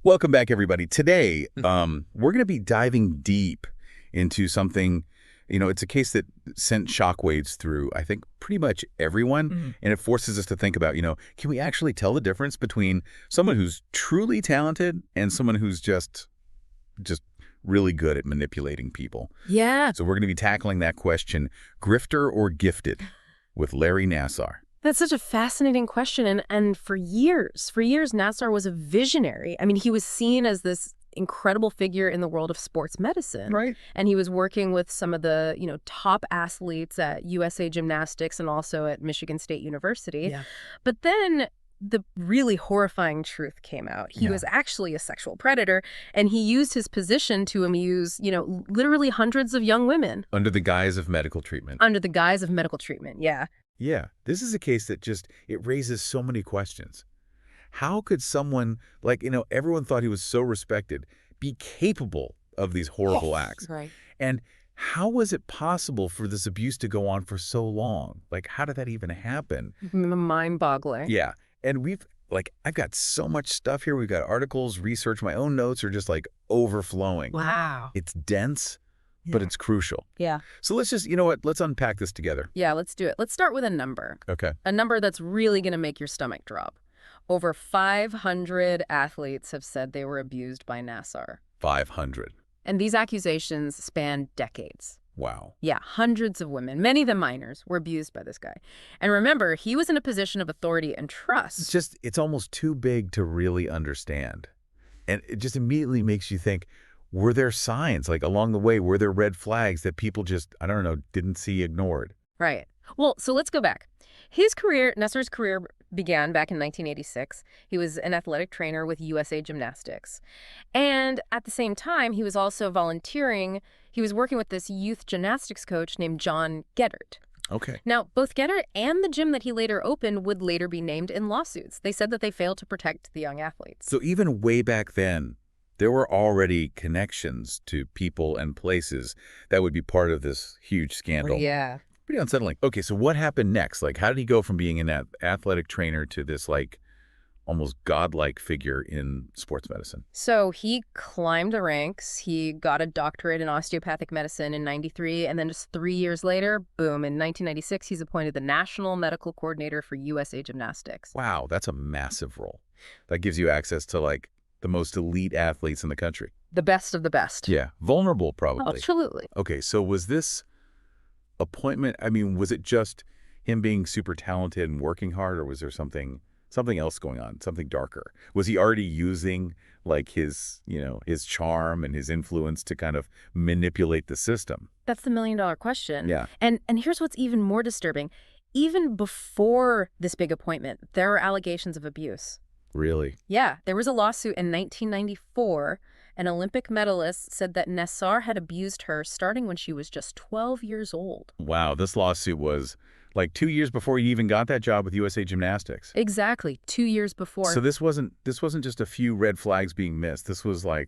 Welcome back, everybody. Today, we're going to be diving deep into something, it's a case that sent shockwaves through, I think, pretty much everyone. And it forces us to think about, can we actually tell the difference between someone who's truly talented and someone who's just really good at manipulating people? Yeah. So we're going to be tackling that question, grifter or gifted, with Larry Nassar. That's such a fascinating question. And for years, Nassar was a visionary. I mean, he was seen as this incredible figure in the world of sports medicine. Right. And he was working with some of the, top athletes at USA Gymnastics and also at Michigan State University. Yeah. But then the really horrifying truth came out. He was actually a sexual predator, and he used his position to amuse, literally hundreds of young women. Under the guise of medical treatment. Under the guise of medical treatment, yeah. Yeah, this is a case that it raises so many questions. How could someone, everyone thought he was so respected, be capable of these horrible acts? Right. And how was it possible for this abuse to go on for so long? How did that even happen? Mind-boggling. Yeah, and I've got so much stuff here. We've got articles, research, my own notes are just overflowing. Wow. It's dense. But it's crucial. Yeah. So let's just, let's unpack this together. Yeah, let's do it. Let's start with a number. Okay. A number that's really going to make your stomach drop. Over 500 athletes have said they were abused by Nassar. 500. And these accusations span decades. Wow. Yeah, hundreds of women, many of them minors, were abused by this guy. And remember, he was in a position of authority and trust. It's almost too big to really understand. And it just immediately makes you think, were there signs, along the way, were there red flags that people just, I don't know, didn't see, ignored? Right. Well, so let's go back. Nassar's career began back in 1986. He was an athletic trainer with USA Gymnastics. And at the same time, he was also volunteering. He was working with this youth gymnastics coach named John Geddert. Okay. Now, both Geddert and the gym that he later opened would later be named in lawsuits. They said that they failed to protect the young athletes. So even way back then, there were already connections to people and places that would be part of this huge scandal. Yeah. Pretty unsettling. Okay, so what happened next? How did he go from being an athletic trainer to this, almost godlike figure in sports medicine? So he climbed the ranks. He got a doctorate in osteopathic medicine in '93, and then just 3 years later, boom, in 1996, he's appointed the National Medical Coordinator for USA Gymnastics. Wow, that's a massive role. That gives you access to, the most elite athletes in the country. The best of the best. Yeah, vulnerable probably. Absolutely. Okay, so was this appointment, was it just him being super talented and working hard, or was there something else going on, something darker? Was he already using his charm and his influence to kind of manipulate the system? That's the million-dollar question. Yeah. And here's what's even more disturbing. Even before this big appointment, there were allegations of abuse. Really? Yeah, there was a lawsuit in 1994. An Olympic medalist said that Nassar had abused her starting when she was just 12 years old. Wow, this lawsuit was 2 years before he even got that job with USA Gymnastics. Exactly, 2 years before. So this wasn't just a few red flags being missed. This was a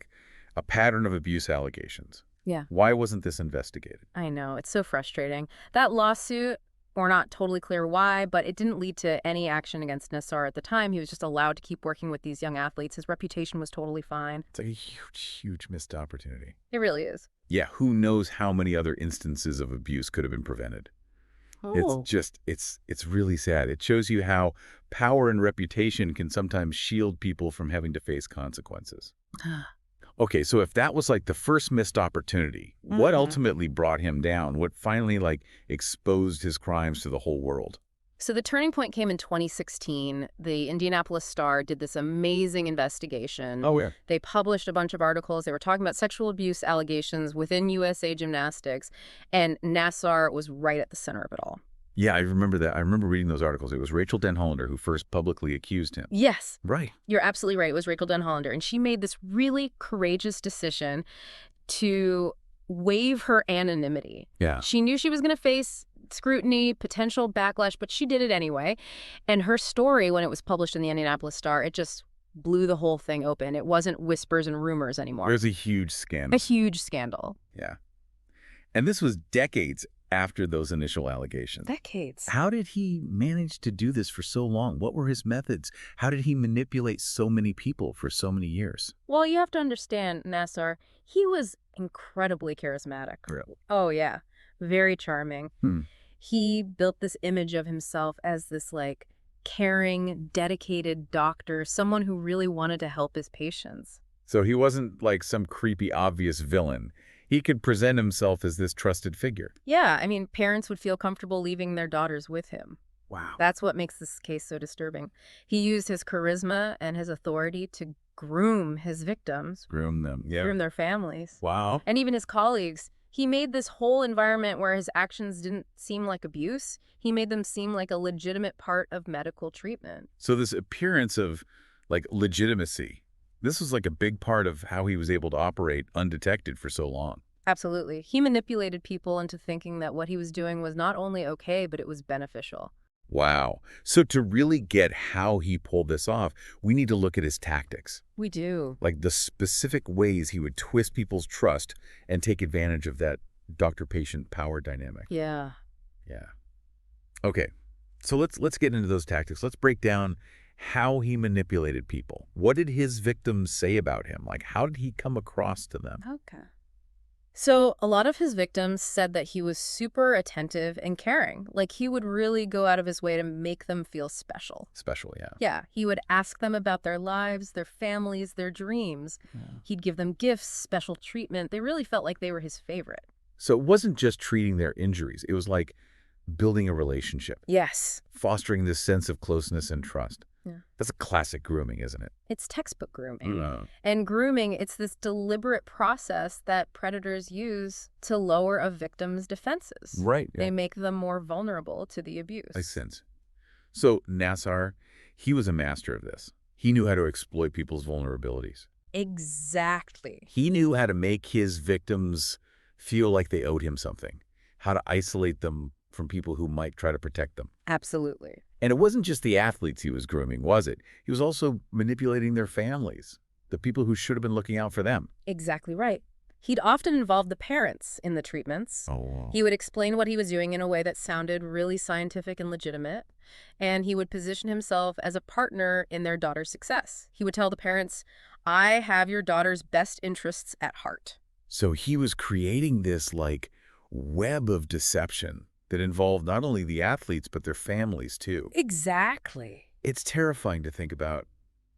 pattern of abuse allegations. Yeah. Why wasn't this investigated? I know, it's so frustrating. That lawsuit, we're not totally clear why, but it didn't lead to any action against Nassar at the time. He was just allowed to keep working with these young athletes. His reputation was totally fine. It's a huge, huge missed opportunity. It really is. Yeah, who knows how many other instances of abuse could have been prevented. Oh. It's really sad. It shows you how power and reputation can sometimes shield people from having to face consequences. Okay, so if that was the first missed opportunity, what ultimately brought him down? What finally exposed his crimes to the whole world? So the turning point came in 2016. The Indianapolis Star did this amazing investigation. Oh, yeah. They published a bunch of articles. They were talking about sexual abuse allegations within USA Gymnastics, and Nassar was right at the center of it all. Yeah, I remember that. I remember reading those articles. It was Rachael Denhollander who first publicly accused him. Yes. Right. You're absolutely right. It was Rachael Denhollander. And she made this really courageous decision to waive her anonymity. Yeah. She knew she was going to face scrutiny, potential backlash, but she did it anyway. And her story, when it was published in the Indianapolis Star, it just blew the whole thing open. It wasn't whispers and rumors anymore. It was a huge scandal. A huge scandal. Yeah. And this was decades after those initial allegations. Decades. How did he manage to do this for so long? What were his methods? How did he manipulate so many people for so many years? Well, you have to understand, Nassar, he was incredibly charismatic. Really? Oh, yeah. Very charming. Hmm. He built this image of himself as this, like, caring, dedicated doctor, someone who really wanted to help his patients. So he wasn't like some creepy, obvious villain. He could present himself as this trusted figure. Yeah, I mean, parents would feel comfortable leaving their daughters with him. Wow. That's what makes this case so disturbing. He used his charisma and his authority to groom his victims, Groom them. Yeah. groom their families, Wow. and even his colleagues. He made this whole environment where his actions didn't seem like abuse. He made them seem like a legitimate part of medical treatment. So this appearance of like legitimacy, this was like a big part of how he was able to operate undetected for so long. Absolutely. He manipulated people into thinking that what he was doing was not only okay, but it was beneficial. Wow. So to really get how he pulled this off, we need to look at his tactics, We do. like the specific ways he would twist people's trust and take advantage of that doctor-patient power dynamic. Yeah. Yeah. Okay. So let's get into those tactics. Let's break down how he manipulated people. What did his victims say about him? Like, how did he come across to them? Okay. So a lot of his victims said that he was super attentive and caring. Like he would really go out of his way to make them feel special. Special, yeah. Yeah, he would ask them about their lives, their families, their dreams. He'd give them gifts, special treatment. They really felt like they were his favorite. So it wasn't just treating their injuries. It was like building a relationship, Yes. fostering this sense of closeness and trust. Yeah. That's a classic grooming, isn't it? It's textbook grooming. Mm. And grooming, it's this deliberate process that predators use to lower a victim's defenses. Right. They make them more vulnerable to the abuse. I sense. So Nassar, he was a master of this. He knew how to exploit people's vulnerabilities. Exactly. He knew how to make his victims feel like they owed him something, how to isolate them from people who might try to protect them. Absolutely. And it wasn't just the athletes he was grooming, was it? He was also manipulating their families, the people who should have been looking out for them. Exactly right. He'd often involve the parents in the treatments. Oh, wow. He would explain what he was doing in a way that sounded really scientific and legitimate, and he would position himself as a partner in their daughter's success. He would tell the parents, "I have your daughter's best interests at heart." So he was creating this, like, web of deception that involved not only the athletes, but their families, too. Exactly. It's terrifying to think about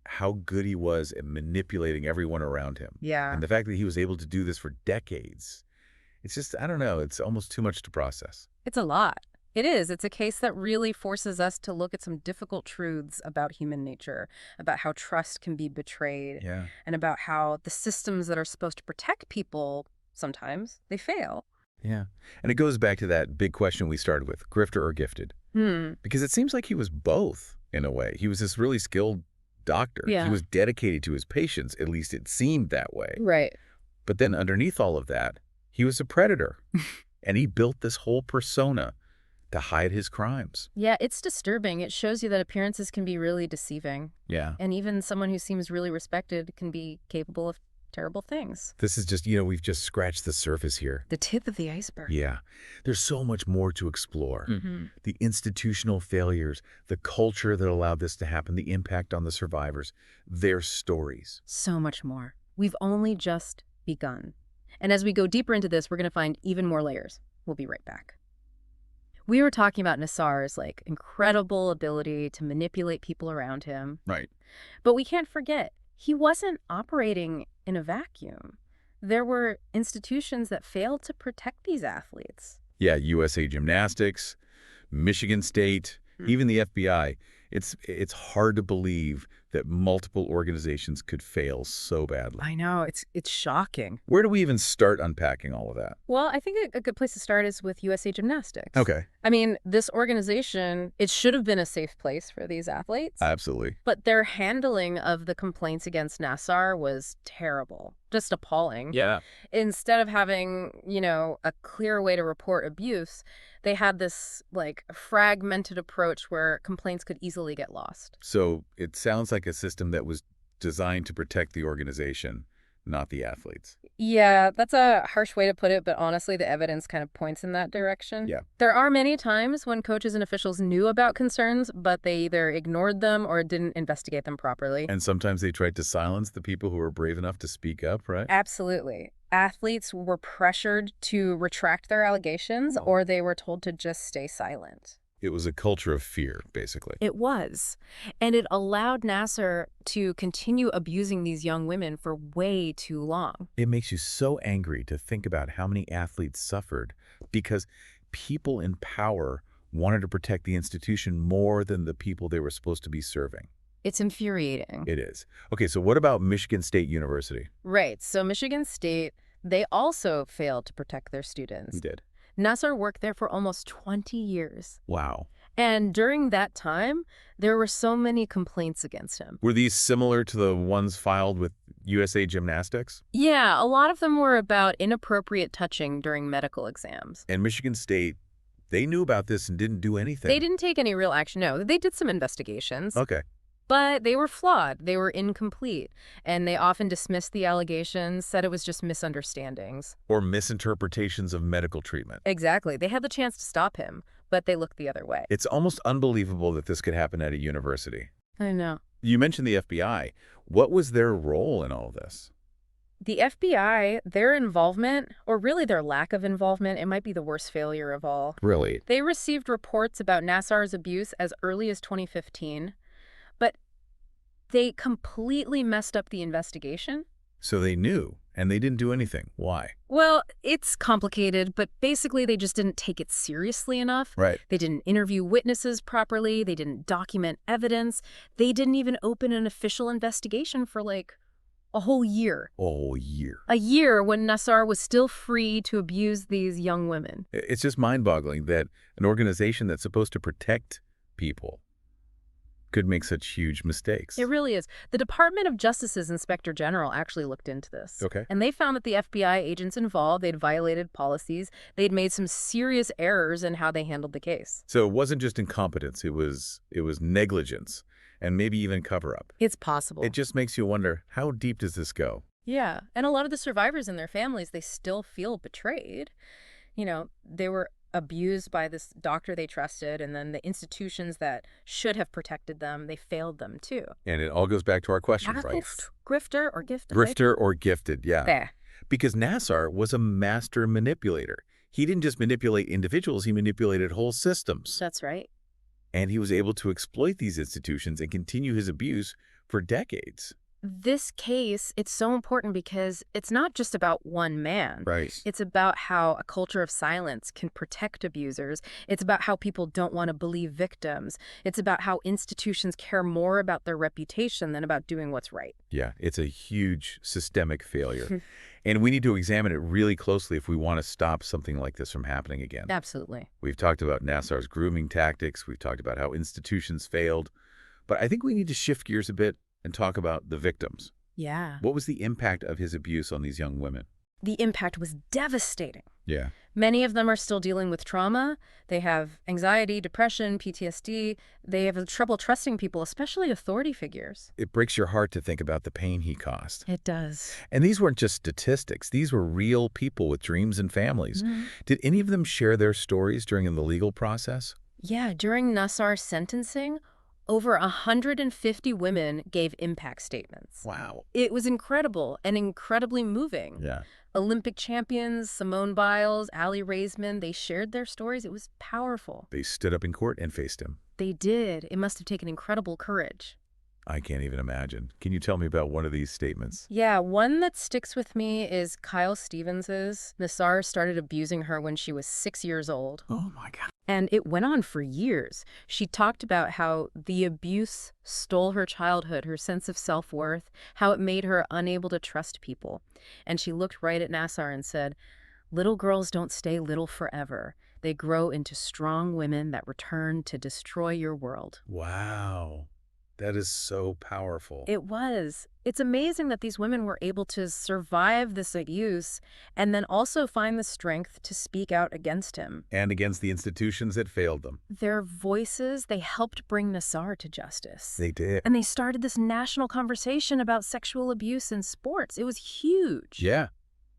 how good he was at manipulating everyone around him. Yeah. And the fact that he was able to do this for decades, it's just, I don't know, it's almost too much to process. It's a lot. It is. It's a case that really forces us to look at some difficult truths about human nature, about how trust can be betrayed, Yeah. and about how the systems that are supposed to protect people, sometimes, they fail. Yeah. And it goes back to that big question we started with, grifter or gifted? Because it seems like he was both, in a way. He was this really skilled doctor. Yeah. He was dedicated to his patients, at least it seemed that way. Right. But then underneath all of that, he was a predator. And he built this whole persona to hide his crimes. Yeah, it's disturbing. It shows you that appearances can be really deceiving. Yeah. And even someone who seems really respected can be capable of terrible things. This is just, we've just scratched the surface here. The tip of the iceberg. Yeah. There's so much more to explore. Mm-hmm. The institutional failures, the culture that allowed this to happen, the impact on the survivors, their stories. So much more. We've only just begun. And as we go deeper into this, we're going to find even more layers. We'll be right back. We were talking about Nassar's incredible ability to manipulate people around him. Right. But we can't forget, he wasn't operating in a vacuum. There were institutions that failed to protect these athletes. Yeah, USA Gymnastics, Michigan State, even the FBI. It's hard to believe that multiple organizations could fail so badly. I know, it's shocking. Where do we even start unpacking all of that? Well, I think a good place to start is with USA Gymnastics. Okay. I mean, this organization, it should have been a safe place for these athletes. Absolutely. But their handling of the complaints against Nassar was terrible, just appalling. Yeah. Instead of having, a clear way to report abuse, they had this fragmented approach where complaints could easily get lost. So it sounds like a system that was designed to protect the organization, not the athletes. Yeah, that's a harsh way to put it, but honestly, the evidence kind of points in that direction. Yeah. There are many times when coaches and officials knew about concerns, but they either ignored them or didn't investigate them properly. And sometimes they tried to silence the people who were brave enough to speak up, right? Absolutely. Athletes were pressured to retract their allegations, or they were told to just stay silent. It was a culture of fear, basically. It was. And it allowed Nassar to continue abusing these young women for way too long. It makes you so angry to think about how many athletes suffered because people in power wanted to protect the institution more than the people they were supposed to be serving. It's infuriating. It is. Okay, so what about Michigan State University? Right. So Michigan State, they also failed to protect their students. Who did? Nassar worked there for almost 20 years. Wow. And during that time, there were so many complaints against him. Were these similar to the ones filed with USA Gymnastics? Yeah, a lot of them were about inappropriate touching during medical exams. And Michigan State, they knew about this and didn't do anything. They didn't take any real action. No, they did some investigations. Okay. But they were flawed. They were incomplete. And they often dismissed the allegations, said it was just misunderstandings. Or misinterpretations of medical treatment. Exactly. They had the chance to stop him, but they looked the other way. It's almost unbelievable that this could happen at a university. I know. You mentioned the FBI. What was their role in all this? The FBI, their involvement, or really their lack of involvement, it might be the worst failure of all. Really? They received reports about Nassar's abuse as early as 2015, but they completely messed up the investigation. So they knew, and they didn't do anything. Why? Well, it's complicated, but basically they just didn't take it seriously enough. Right. They didn't interview witnesses properly. They didn't document evidence. They didn't even open an official investigation for like a whole year. Oh, year. A year when Nassar was still free to abuse these young women. It's just mind-boggling that an organization that's supposed to protect people could make such huge mistakes. It really is. The Department of Justice's Inspector General actually looked into this. Okay. And they found that the FBI agents involved, they'd violated policies. They'd made some serious errors in how they handled the case. So it wasn't just incompetence, it was negligence and maybe even cover-up. It's possible. It just makes you wonder, how deep does this go? Yeah. And a lot of the survivors and their families, they still feel betrayed. You know, they were abused by this doctor they trusted, and then the institutions that should have protected them, they failed them too. And it all goes back to our question, right? Grifter or gifted? Grifter or gifted, yeah. There. Because Nassar was a master manipulator. He didn't just manipulate individuals, he manipulated whole systems. That's right. And he was able to exploit these institutions and continue his abuse for decades. This case, it's so important because it's not just about one man. Right. It's about how a culture of silence can protect abusers. It's about how people don't want to believe victims. It's about how institutions care more about their reputation than about doing what's right. Yeah, it's a huge systemic failure. And we need to examine it really closely if we want to stop something like this from happening again. Absolutely. We've talked about Nassar's grooming tactics. We've talked about how institutions failed. But I think we need to shift gears a bit and talk about the victims. Yeah. What was the impact of his abuse on these young women? The impact was devastating. Yeah. Many of them are still dealing with trauma. They have anxiety, depression, PTSD. They have trouble trusting people, especially authority figures. It breaks your heart to think about the pain he caused. It does. And these weren't just statistics. These were real people with dreams and families. Did any of them share their stories during the legal process? Yeah, during Nassar's sentencing, over 150 women gave impact statements. Wow. It was incredible and incredibly moving. Yeah. Olympic champions, Simone Biles, Aly Raisman, they shared their stories. It was powerful. They stood up in court and faced him. They did. It must have taken incredible courage. I can't even imagine. Can you tell me about one of these statements? Yeah, one that sticks with me is Kyle Stevens's. Nassar started abusing her when she was 6 years old. Oh, my God. And it went on for years. She talked about how the abuse stole her childhood, her sense of self-worth, how it made her unable to trust people. And she looked right at Nassar and said, "Little girls don't stay little forever. They grow into strong women that return to destroy your world." Wow. That is so powerful. It was. It's amazing that these women were able to survive this abuse and then also find the strength to speak out against him. And against the institutions that failed them. Their voices, they helped bring Nassar to justice. They did. And they started this national conversation about sexual abuse in sports. It was huge. Yeah.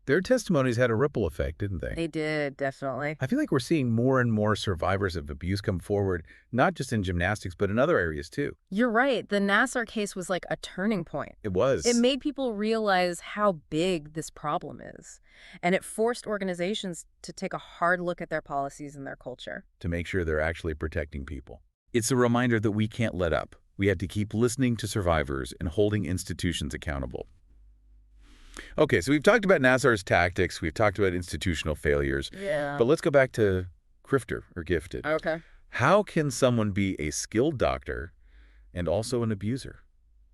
Their testimonies had a ripple effect, didn't they? They did, definitely. I feel like we're seeing more and more survivors of abuse come forward, not just in gymnastics, but in other areas too. You're right. The Nassar case was like a turning point. It It was. made people realize how big this problem is, and it forced organizations to take a hard look at their policies and their culture. To make sure they're actually protecting people. It's a reminder that we can't let up. We have to keep listening to survivors and holding institutions accountable. Okay, so we've talked about Nassar's tactics, we've talked about institutional failures, Yeah. but let's go back to grifter or gifted. Okay. How can someone be a skilled doctor and also an abuser?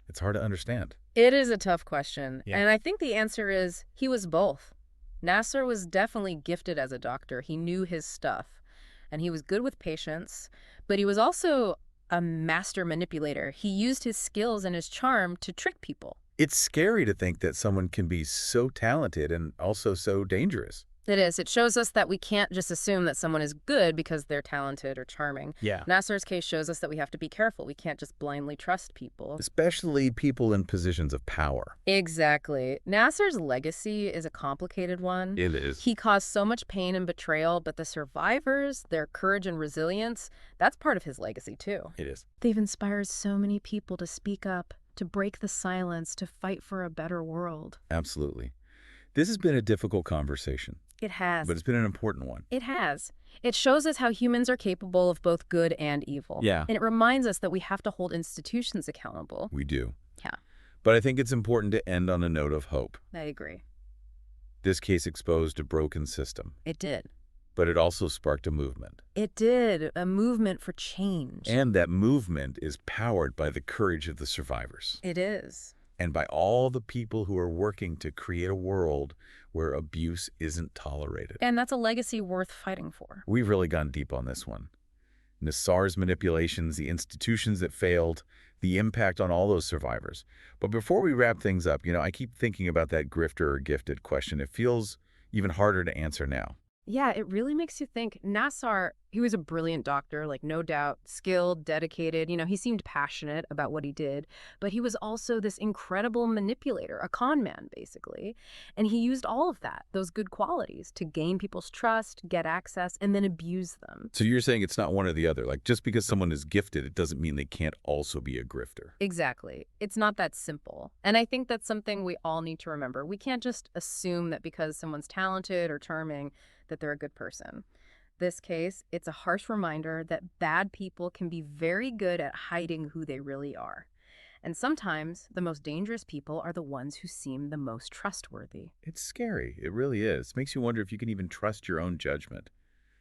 It's hard to understand. It is a tough question, Yeah. and I think the answer is he was both. Nassar was definitely gifted as a doctor. He knew his stuff, and he was good with patients, but he was also a master manipulator. He used his skills and his charm to trick people. It's scary to think that someone can be so talented and also so dangerous. It is. It shows us that we can't just assume that someone is good because they're talented or charming. Yeah. Nassar's case shows us that we have to be careful. We can't just blindly trust people. Especially people in positions of power. Exactly. Nassar's legacy is a complicated one. It is. He caused so much pain and betrayal, but the survivors, their courage and resilience, that's part of his legacy too. It is. They've inspired so many people to speak up, to break the silence, to fight for a better world. Absolutely. This has been a difficult conversation, It has. but it's been an important one. It has. It shows us how humans are capable of both good and evil. Yeah. And it reminds us that we have to hold institutions accountable. We do. Yeah, But I think it's important to end on a note of hope. I agree. This case exposed a broken system, It did. but it also sparked a movement. It did. A movement for change. And that movement is powered by the courage of the survivors It is. and by all the people who are working to create a world where abuse isn't tolerated. And that's a legacy worth fighting for. We've really gone deep on this one. Nassar's manipulations, the institutions that failed, the impact on all those survivors. But before we wrap things up, I keep thinking about that grifter or gifted question. It feels even harder to answer now. Yeah, it really makes you think. Nassar, he was a brilliant doctor, like no doubt, skilled, dedicated. He seemed passionate about what he did, but he was also this incredible manipulator, a con man, basically. And he used all of that, those good qualities, to gain people's trust, get access, and then abuse them. So you're saying it's not one or the other. Like just because someone is gifted, it doesn't mean they can't also be a grifter. Exactly. It's not that simple. And I think that's something we all need to remember. We can't just assume that because someone's talented or charming, that they're a good person. This case, it's a harsh reminder that bad people can be very good at hiding who they really are. And sometimes the most dangerous people are the ones who seem the most trustworthy. It's scary. It really is. It makes you wonder if you can even trust your own judgment.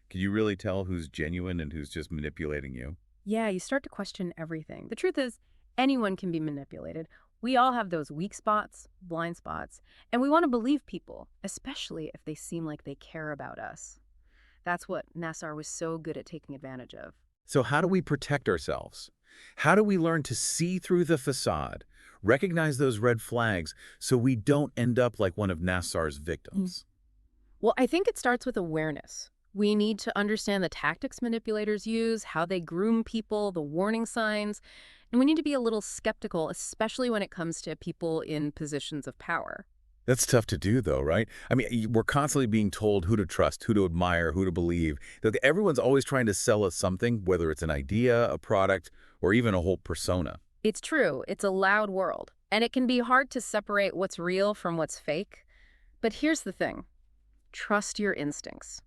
Can you really tell who's genuine and who's just manipulating you? Yeah, you start to question everything. The truth is, anyone can be manipulated. We all have those weak spots, blind spots, and we want to believe people, especially if they seem like they care about us. That's what Nassar was so good at taking advantage of. So how do we protect ourselves? How do we learn to see through the facade, recognize those red flags so we don't end up like one of Nassar's victims? Well, I think it starts with awareness. We need to understand the tactics manipulators use, how they groom people, the warning signs, and we need to be a little skeptical, especially when it comes to people in positions of power. That's tough to do, though, right? I mean, we're constantly being told who to trust, who to admire, who to believe. Look, everyone's always trying to sell us something, whether it's an idea, a product, or even a whole persona. It's true. It's a loud world, and it can be hard to separate what's real from what's fake. But here's the thing. Trust your instincts.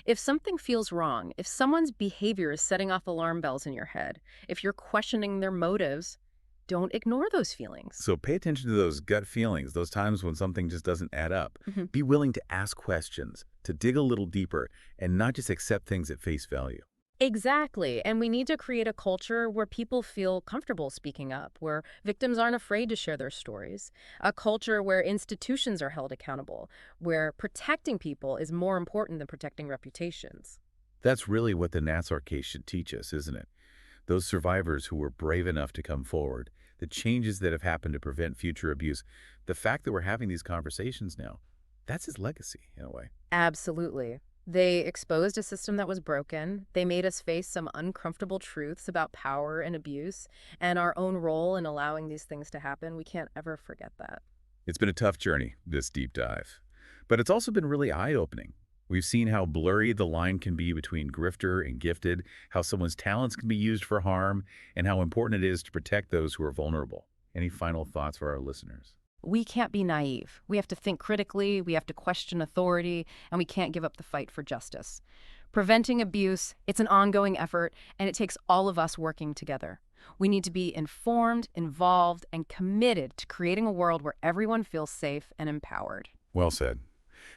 If something feels wrong, if someone's behavior is setting off alarm bells in your head, if you're questioning their motives, don't ignore those feelings. So pay attention to those gut feelings, those times when something just doesn't add up. Be willing to ask questions, to dig a little deeper, and not just accept things at face value. Exactly. And we need to create a culture where people feel comfortable speaking up, where victims aren't afraid to share their stories, a culture where institutions are held accountable, where protecting people is more important than protecting reputations. That's really what the Nassar case should teach us, isn't it? Those survivors who were brave enough to come forward, the changes that have happened to prevent future abuse, the fact that we're having these conversations now, that's his legacy in a way. Absolutely. They exposed a system that was broken. They made us face some uncomfortable truths about power and abuse and our own role in allowing these things to happen. We can't ever forget that. It's been a tough journey, this deep dive. But it's also been really eye-opening. We've seen how blurry the line can be between grifter and gifted, how someone's talents can be used for harm, and how important it is to protect those who are vulnerable. Any final thoughts for our listeners? We can't be naive. We have to think critically, we have to question authority, and we can't give up the fight for justice. Preventing abuse, it's an ongoing effort, and it takes all of us working together. We need to be informed, involved, and committed to creating a world where everyone feels safe and empowered. Well said.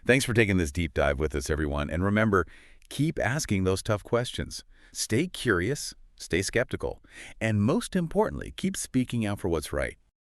Thanks for taking this deep dive with us, everyone. And remember, keep asking those tough questions. Stay curious, stay skeptical, and most importantly, keep speaking out for what's right.